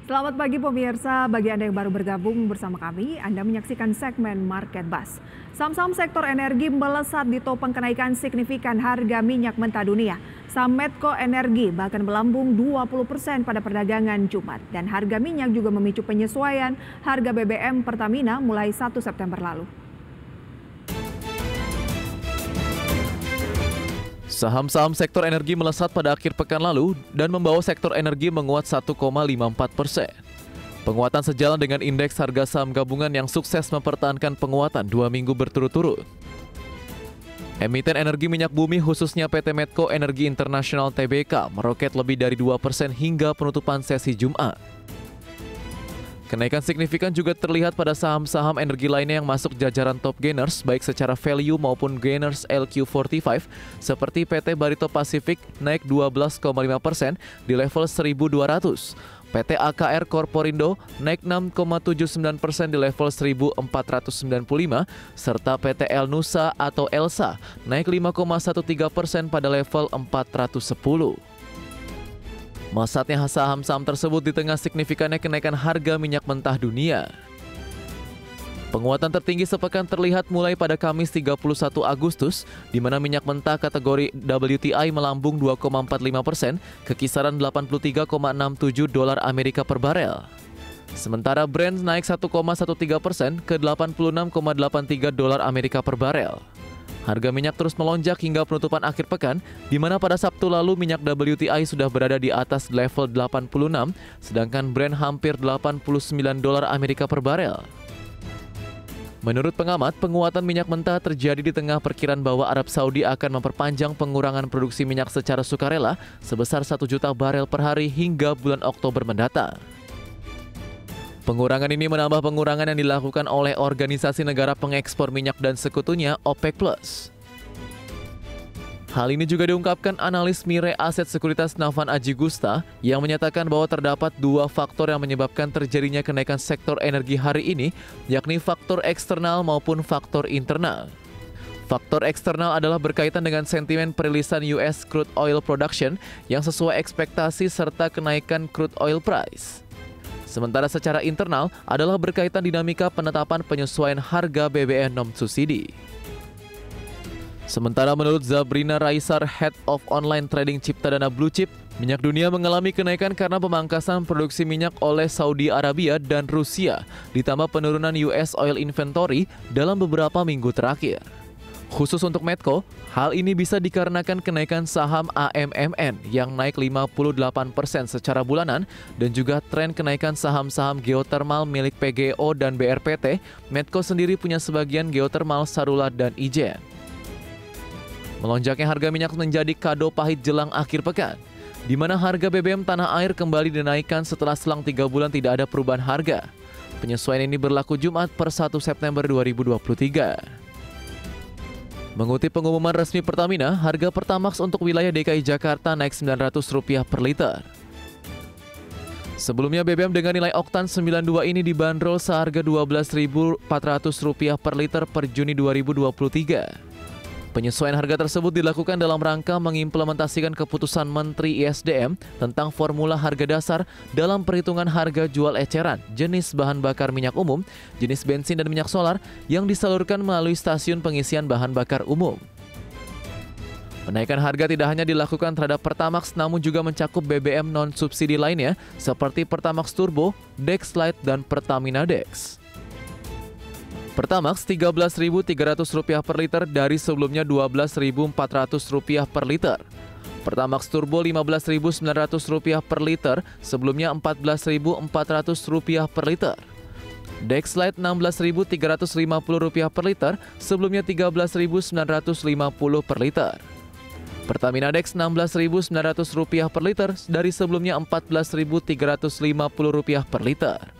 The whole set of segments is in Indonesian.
Selamat pagi pemirsa, bagi Anda yang baru bergabung bersama kami, Anda menyaksikan segmen Market Buzz. Saham-saham sektor energi melesat ditopang kenaikan signifikan harga minyak mentah dunia. Saham Medco Energi bahkan melambung 20% pada perdagangan Jumat. Dan harga minyak juga memicu penyesuaian harga BBM Pertamina mulai 1 September lalu. Saham-saham sektor energi melesat pada akhir pekan lalu dan membawa sektor energi menguat 1,54%. Penguatan sejalan dengan indeks harga saham gabungan yang sukses mempertahankan penguatan 2 minggu berturut-turut. Emiten energi minyak bumi khususnya PT Medco Energi Internasional Tbk meroket lebih dari 2% hingga penutupan sesi Jumat. Kenaikan signifikan juga terlihat pada saham-saham energi lainnya yang masuk jajaran top gainers baik secara value maupun gainers LQ45 seperti PT Barito Pacific naik 12,5% di level 1.200. PT AKR Corporindo naik 6,79% di level 1.495 serta PT El Nusa atau Elsa naik 5,13% pada level 410. Melesatnya saham-saham tersebut di tengah signifikannya kenaikan harga minyak mentah dunia. Penguatan tertinggi sepekan terlihat mulai pada Kamis 31 Agustus, di mana minyak mentah kategori WTI melambung 2,45% ke kisaran $83,67 Amerika per barel. Sementara Brent naik 1,13% ke $86,83 Amerika per barel. Harga minyak terus melonjak hingga penutupan akhir pekan, di mana pada Sabtu lalu minyak WTI sudah berada di atas level 86, sedangkan Brent hampir $89 Amerika per barel. Menurut pengamat, penguatan minyak mentah terjadi di tengah perkiraan bahwa Arab Saudi akan memperpanjang pengurangan produksi minyak secara sukarela sebesar 1 juta barel per hari hingga bulan Oktober mendatang. Pengurangan ini menambah pengurangan yang dilakukan oleh Organisasi Negara Pengekspor Minyak dan Sekutunya OPEC+. Hal ini juga diungkapkan analis Mirae Aset Sekuritas Navan Aji Gusta yang menyatakan bahwa terdapat 2 faktor yang menyebabkan terjadinya kenaikan sektor energi hari ini, yakni faktor eksternal maupun faktor internal. Faktor eksternal adalah berkaitan dengan sentimen perilisan US crude oil production yang sesuai ekspektasi serta kenaikan crude oil price. Sementara secara internal adalah berkaitan dinamika penetapan penyesuaian harga BBM non-subsidi. Sementara menurut Zabrina Raisar, Head of Online Trading Ciptadana Blue Chip, minyak dunia mengalami kenaikan karena pemangkasan produksi minyak oleh Saudi Arabia dan Rusia, ditambah penurunan US oil inventory dalam beberapa minggu terakhir. Khusus untuk Medco, hal ini bisa dikarenakan kenaikan saham AMMN yang naik 58% secara bulanan dan juga tren kenaikan saham-saham geotermal milik PGO dan BRPT. Medco sendiri punya sebagian geotermal Sarula dan Ijen. Melonjaknya harga minyak menjadi kado pahit jelang akhir pekan, di mana harga BBM tanah air kembali dinaikkan setelah selang 3 bulan tidak ada perubahan harga. Penyesuaian ini berlaku Jumat per 1 September 2023. Mengutip pengumuman resmi Pertamina, harga Pertamax untuk wilayah DKI Jakarta naik Rp900 per liter. Sebelumnya BBM dengan nilai oktan 92 ini dibanderol seharga Rp12.400 per liter per Juni 2023. Penyesuaian harga tersebut dilakukan dalam rangka mengimplementasikan keputusan Menteri ISDM tentang formula harga dasar dalam perhitungan harga jual eceran jenis bahan bakar minyak umum, jenis bensin dan minyak solar yang disalurkan melalui stasiun pengisian bahan bakar umum. Kenaikan harga tidak hanya dilakukan terhadap Pertamax namun juga mencakup BBM non-subsidi lainnya seperti Pertamax Turbo, Dex Lite, dan Pertamina Dex. Pertamax Rp13.300 per liter dari sebelumnya Rp12.400 per liter. Pertamax Turbo Rp15.900 per liter, sebelumnya Rp14.400 per liter. Dex Lite Rp16.350 per liter, sebelumnya Rp13.950 per liter. Pertamina Dex Rp16.900 per liter dari sebelumnya Rp14.350 per liter.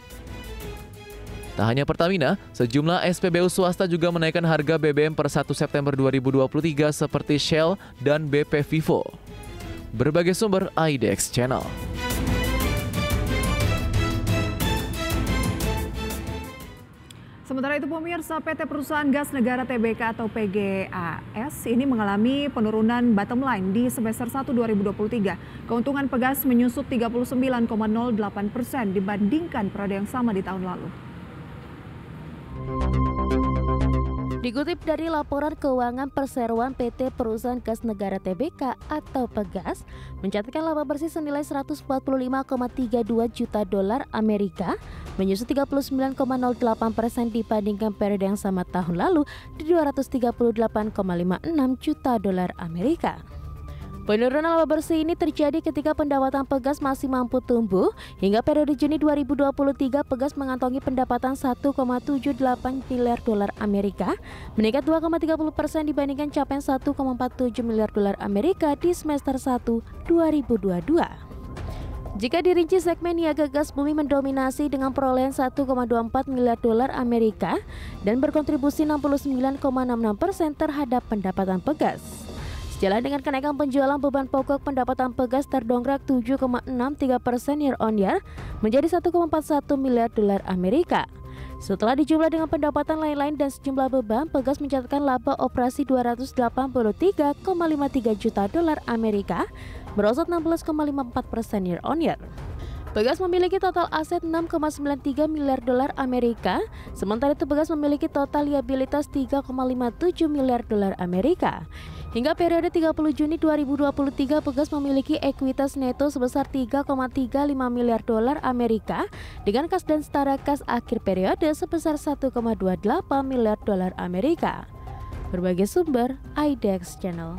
Tak hanya Pertamina, sejumlah SPBU swasta juga menaikkan harga BBM per 1 September 2023 seperti Shell dan BP Vivo. Berbagai sumber IDX Channel. Sementara itu pemirsa, PT Perusahaan Gas Negara Tbk atau PGAS ini mengalami penurunan bottom line di semester 1 2023. Keuntungan pegas menyusut 39,08% dibandingkan periode yang sama di tahun lalu. Dikutip dari laporan keuangan perseroan PT Perusahaan Gas Negara Tbk atau Pegas, mencatatkan laba bersih senilai 145,32 juta dolar Amerika, menyusut 39,08% dibandingkan periode yang sama tahun lalu di 238,56 juta dolar Amerika. Penurunan laba bersih ini terjadi ketika pendapatan Pegas masih mampu tumbuh. Hingga periode Juni 2023, Pegas mengantongi pendapatan 1,78 miliar dolar Amerika, meningkat 2,30% dibandingkan capaian 1,47 miliar dolar Amerika di semester 1 2022. Jika dirinci, segmen niaga gas bumi mendominasi dengan perolehan 1,24 miliar dolar Amerika dan berkontribusi 69,66% terhadap pendapatan Pegas. Sejalan dengan kenaikan penjualan, beban pokok pendapatan Pegas terdongkrak 7,63% year on year menjadi 1,41 miliar dolar Amerika. Setelah dijumlah dengan pendapatan lain-lain dan sejumlah beban, Pegas mencatatkan laba operasi 283,53 juta dolar Amerika, merosot 16,54% year on year. Pegas memiliki total aset 6,93 miliar dolar Amerika, sementara itu Pegas memiliki total liabilitas 3,57 miliar dolar Amerika. Hingga periode 30 Juni 2023, Pegas memiliki ekuitas neto sebesar 3,35 miliar dolar Amerika dengan kas dan setara kas akhir periode sebesar 1,28 miliar dolar Amerika. Berbagai sumber, IDEX Channel.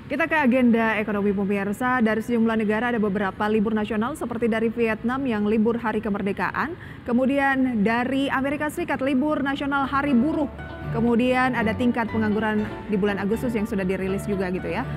Kita ke agenda ekonomi pemirsa. Dari sejumlah negara ada beberapa libur nasional seperti dari Vietnam yang libur Hari Kemerdekaan, kemudian dari Amerika Serikat libur nasional Hari Buruh, kemudian ada tingkat pengangguran di bulan Agustus yang sudah dirilis juga gitu ya.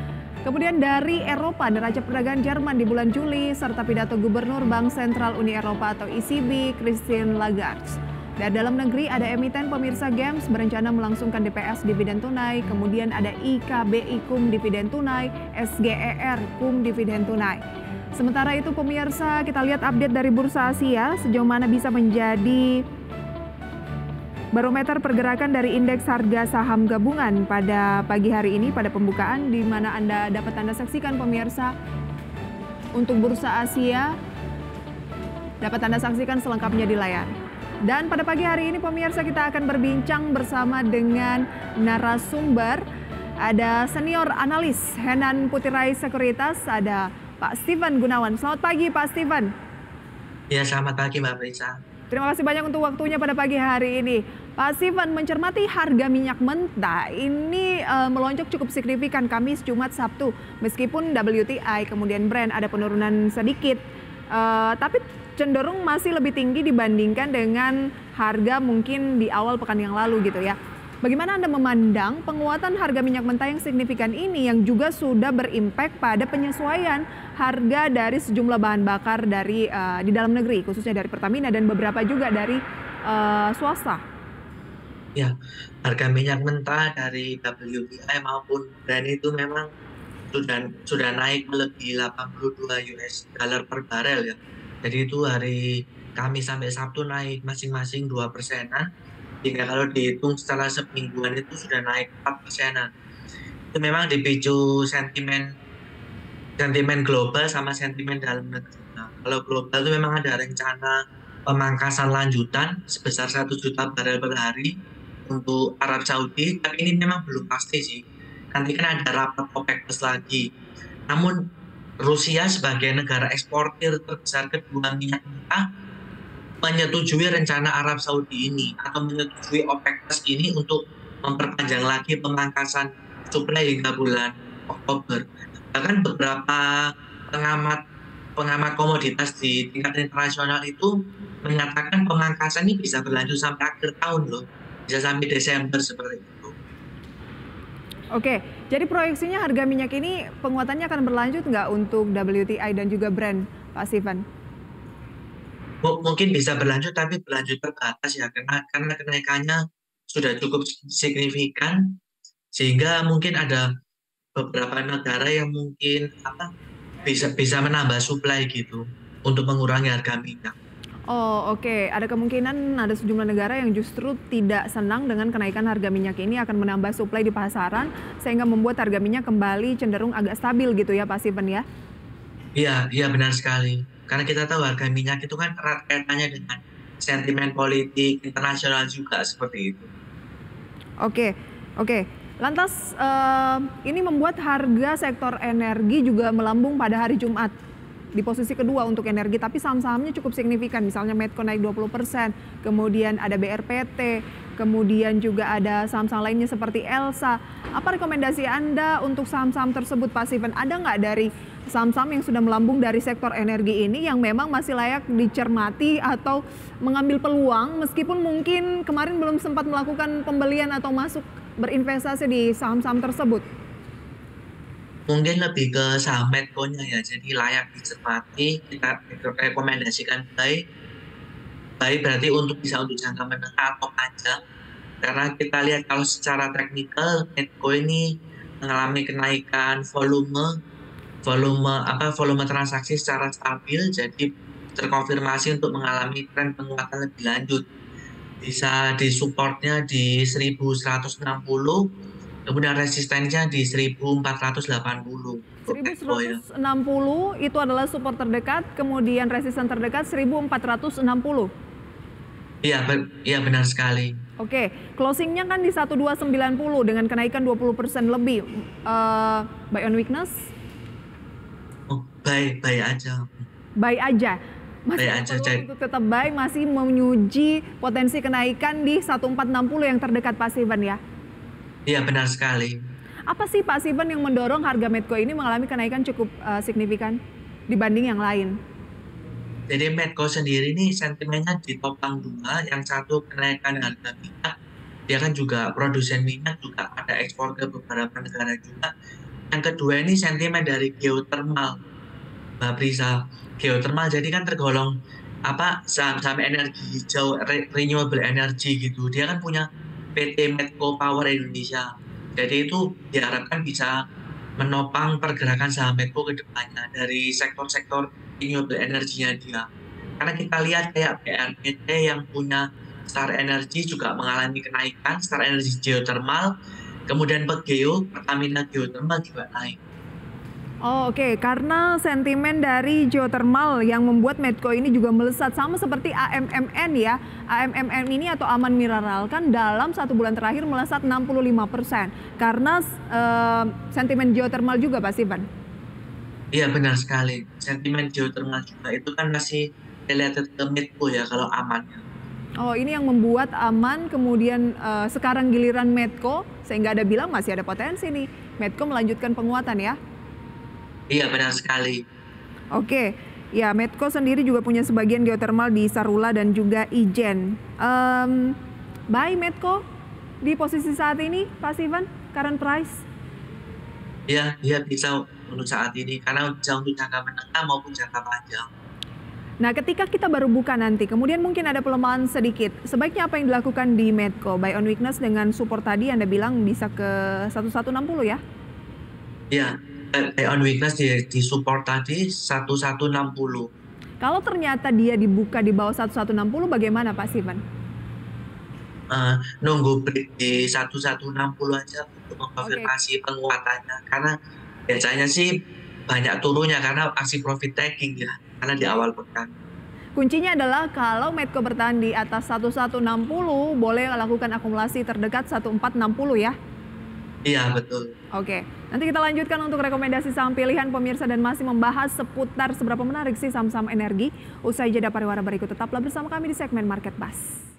Kemudian dari Eropa, neraca perdagangan Jerman di bulan Juli, serta pidato Gubernur Bank Sentral Uni Eropa atau ECB, Christine Lagarde. Dari dalam negeri ada emiten pemirsa Games berencana melangsungkan DPS dividen tunai, kemudian ada IKBI KUM dividen tunai, SGER KUM dividen tunai. Sementara itu pemirsa, kita lihat update dari Bursa Asia sejauh mana bisa menjadi barometer pergerakan dari indeks harga saham gabungan pada pagi hari ini pada pembukaan, di mana Anda dapat saksikan pemirsa untuk Bursa Asia dapat Anda saksikan selengkapnya di layar. Dan pada pagi hari ini pemirsa, kita akan berbincang bersama dengan narasumber. Ada senior analis Henan Putirai Sekuritas, ada Pak Steven Gunawan. Selamat pagi Pak Steven. Ya, selamat pagi Mbak Prisa. Terima kasih banyak untuk waktunya pada pagi hari ini. Pak Steven, mencermati harga minyak mentah ini melonjak cukup signifikan Kamis, Jumat, Sabtu. Meskipun WTI kemudian Brent ada penurunan sedikit, tapi cenderung masih lebih tinggi dibandingkan dengan harga mungkin di awal pekan yang lalu gitu ya. Bagaimana Anda memandang penguatan harga minyak mentah yang signifikan ini yang juga sudah berimpact pada penyesuaian harga dari sejumlah bahan bakar dari di dalam negeri, khususnya dari Pertamina dan beberapa juga dari swasta? Ya, harga minyak mentah dari WTI maupun Brent itu memang sudah naik melebihi 82 US dollar per barel ya. Jadi itu hari Kamis sampai Sabtu naik masing-masing 2%-an. Hingga kalau dihitung setelah semingguan itu sudah naik 4%-an. Itu memang dipicu sentimen global sama sentimen dalam negeri. Nah, kalau global itu memang ada rencana pemangkasan lanjutan sebesar 1 juta barel per hari untuk Arab Saudi, tapi ini memang belum pasti sih. Nanti kan ada rapat OPEC Plus lagi. Namun Rusia sebagai negara eksportir terbesar kedua minyak mentah menyetujui rencana Arab Saudi ini atau menyetujui OPEC Plus ini untuk memperpanjang lagi pemangkasan suplai hingga bulan Oktober. Bahkan beberapa pengamat komoditas di tingkat internasional itu menyatakan pemangkasan ini bisa berlanjut sampai akhir tahun loh, bisa sampai Desember seperti itu. Oke, jadi proyeksinya harga minyak ini penguatannya akan berlanjut nggak untuk WTI dan juga Brent, Pak Steven? Mungkin bisa berlanjut, tapi berlanjut terbatas ya, karena kenaikannya sudah cukup signifikan, sehingga mungkin ada beberapa negara yang mungkin bisa menambah suplai gitu untuk mengurangi harga minyak. Oh, oke. Ada kemungkinan ada sejumlah negara yang justru tidak senang dengan kenaikan harga minyak ini akan menambah suplai di pasaran sehingga membuat harga minyak kembali cenderung agak stabil gitu ya Pak Steven ya? Iya, iya benar sekali. Karena kita tahu harga minyak itu kan erat kaitannya dengan sentimen politik internasional juga seperti itu. Oke, oke. Lantas ini membuat harga sektor energi juga melambung pada hari Jumat di posisi kedua untuk energi, tapi saham-sahamnya cukup signifikan. Misalnya Medco naik 20%, kemudian ada BRPT, kemudian juga ada saham-saham lainnya seperti Elsa. Apa rekomendasi Anda untuk saham-saham tersebut, Pak Steven? Ada nggak dari saham-saham yang sudah melambung dari sektor energi ini yang memang masih layak dicermati atau mengambil peluang meskipun mungkin kemarin belum sempat melakukan pembelian atau masuk berinvestasi di saham-saham tersebut? Mungkin lebih ke saham Medco-nya ya, jadi layak dicermati, kita rekomendasikan buy. Buy berarti bisa untuk jangka menengah atau panjang. Karena kita lihat kalau secara teknikal Medco ini mengalami kenaikan volume transaksi secara stabil, jadi terkonfirmasi untuk mengalami tren penguatan lebih lanjut. Bisa disupportnya di 1160, kemudian resistennya di 1480. 1160 itu adalah support terdekat, kemudian resisten terdekat 1460. Iya benar sekali. Oke, closingnya kan di 1290 dengan kenaikan 20% lebih. Buy on weakness? Oh, buy aja. Buy aja. Masih Buy aja, perlu untuk tetap buy, masih menyuji potensi kenaikan di 1460 yang terdekat Pak Steven ya? Iya benar sekali. Apa sih Pak Steven yang mendorong harga Medco ini mengalami kenaikan cukup signifikan dibanding yang lain? Jadi Medco sendiri ini sentimennya ditopang dua, yang satu kenaikan harga minyak, dia kan juga produsen minyak, juga ada ekspor ke beberapa negara juga. Yang kedua ini sentimen dari geothermal, Mbak Prisa. Geothermal jadi kan tergolong saham-saham energi hijau, renewable energy gitu. Dia kan punya PT Medco Power Indonesia. Jadi itu diharapkan bisa menopang pergerakan saham Medco ke depannya dari sektor-sektor renewable energinya dia. Karena kita lihat kayak BRPT yang punya Star Energy juga mengalami kenaikan, Star Energy geothermal, kemudian Pegeo, Pertamina geothermal juga naik. Oh, oke. Karena sentimen dari geothermal yang membuat Medco ini juga melesat sama seperti AMMN ya. AMMN ini atau Aman Mineral kan dalam 1 bulan terakhir melesat 65% karena sentimen geothermal juga Pak Steven. Iya benar sekali. Sentimen geothermal juga itu kan masih related ke Medco ya kalau Amannya. Oh, ini yang membuat Aman kemudian sekarang giliran Medco sehingga ada bilang masih ada potensi nih Medco melanjutkan penguatan ya. Iya benar sekali. Oke, ya Medco sendiri juga punya sebagian geothermal di Sarula dan juga Ijen. Buy Medco di posisi saat ini, Pak Steven, current price? Iya bisa untuk saat ini karena bisa untuk jangka menengah maupun jangka panjang. Nah, ketika kita baru buka nanti, kemudian mungkin ada pelemahan sedikit. Sebaiknya apa yang dilakukan di Medco? Buy on weakness dengan support tadi Anda bilang bisa ke 1160 ya? Iya. Buy on weakness di support tadi 1160. Kalau ternyata dia dibuka di bawah 1160 bagaimana Pak Steven? Nunggu break di 1160 aja untuk mengkonfirmasi penguatannya. Karena biasanya sih banyak turunnya karena aksi profit taking ya. Karena di awal pekan. Kuncinya adalah kalau Medco bertahan di atas 1160 boleh lakukan akumulasi terdekat 1460 ya? Iya betul. Oke, nanti kita lanjutkan untuk rekomendasi saham pilihan pemirsa dan masih membahas seputar seberapa menarik sih saham-saham energi. Usai jeda pariwara berikut, tetaplah bersama kami di segmen Market Buzz.